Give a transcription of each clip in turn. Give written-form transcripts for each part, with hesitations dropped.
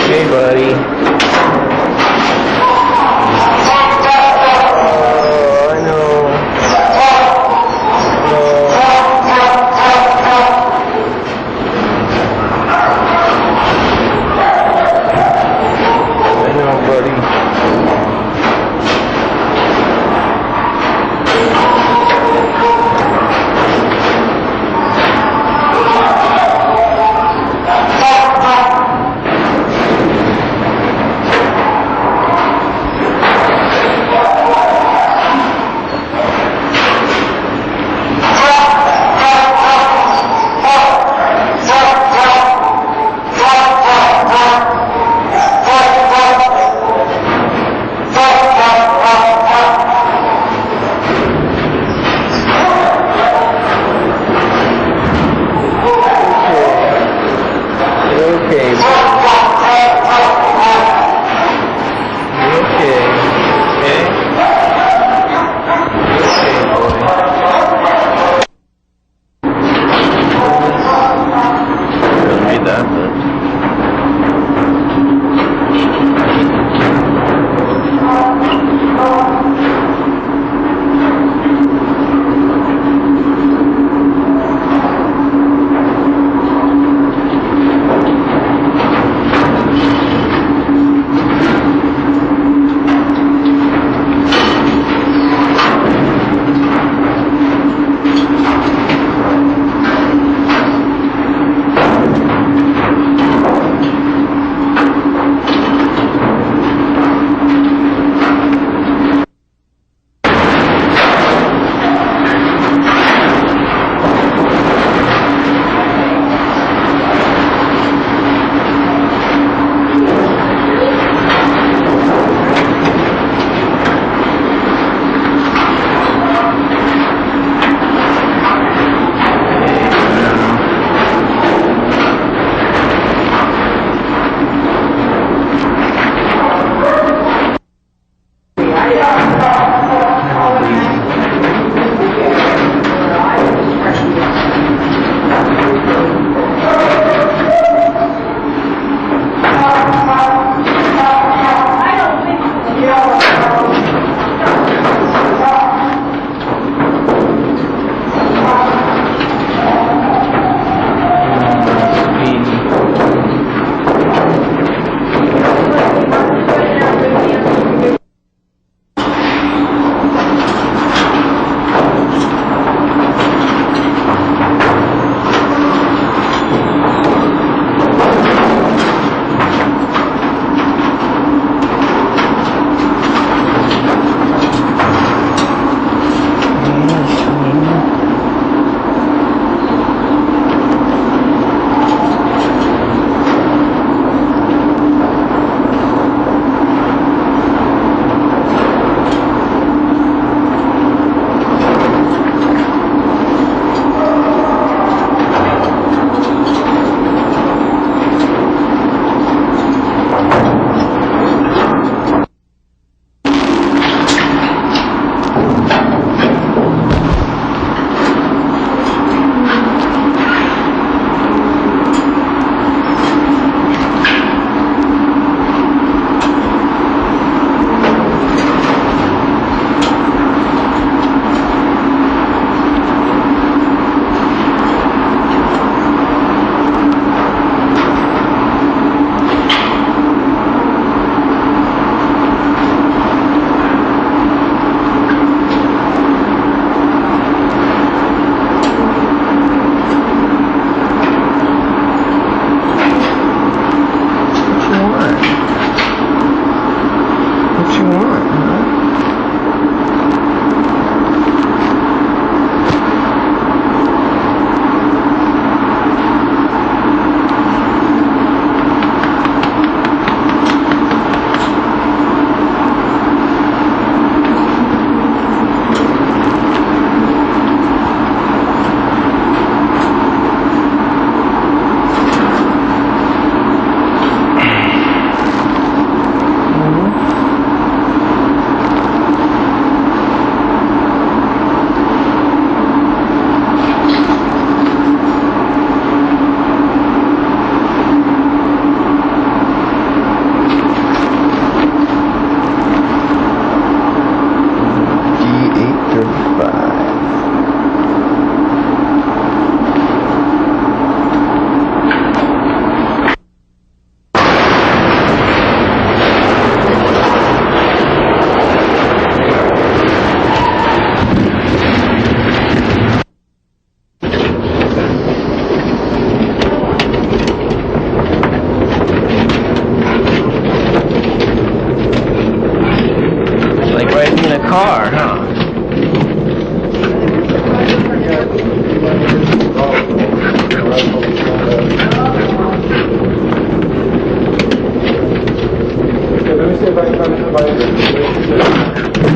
Hey, buddy. Oh, I know. I know, buddy.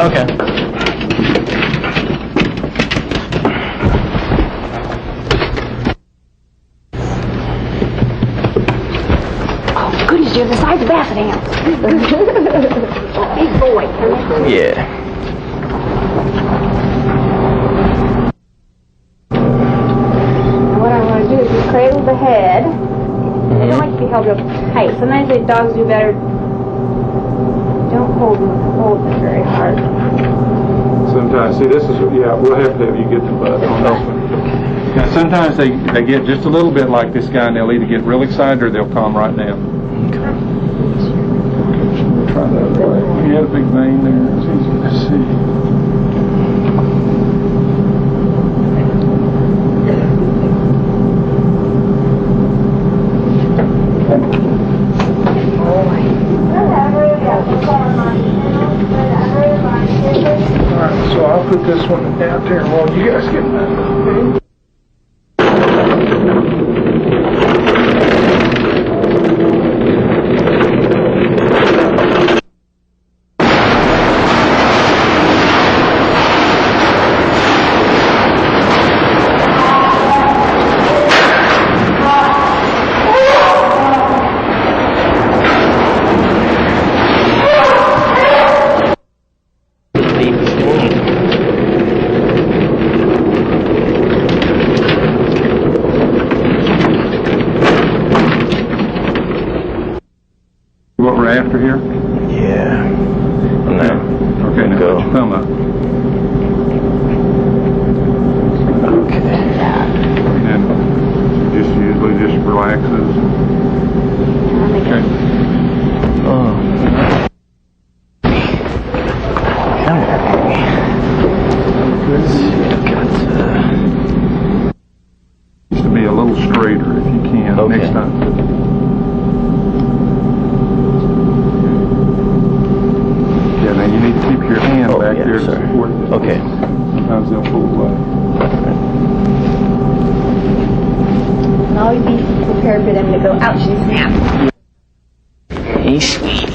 Okay. Oh, goodness, you're the size of Basset Hounds. Big boy. Yeah. And what I want to do is just cradle the head. They don't like to be held real tight. Sometimes the dogs do better. Don't hold them very hard. Sometimes, see, this is, yeah, we'll have to have you get the butt on this one. Now, sometimes they get just a little bit like this guy, and they'll either get real excited or they'll calm right down. Okay. Try the other way. He had a big vein there. It's easy to see. Alright, so I'll put this one out there while you guys get that. What we're after here? Yeah. No. Okay, now Go. put your thumb up. Okay. And just usually just relaxes. Okay. Oh. Come on. Let's see. I've got Needs to be a little straighter if you can Okay. next time. Yeah, now you need to keep your hand Oh, back yeah, there to sorry. support this. Okay. Sometimes they'll pull away. And always be prepared for them to go ouch and snap. Easy.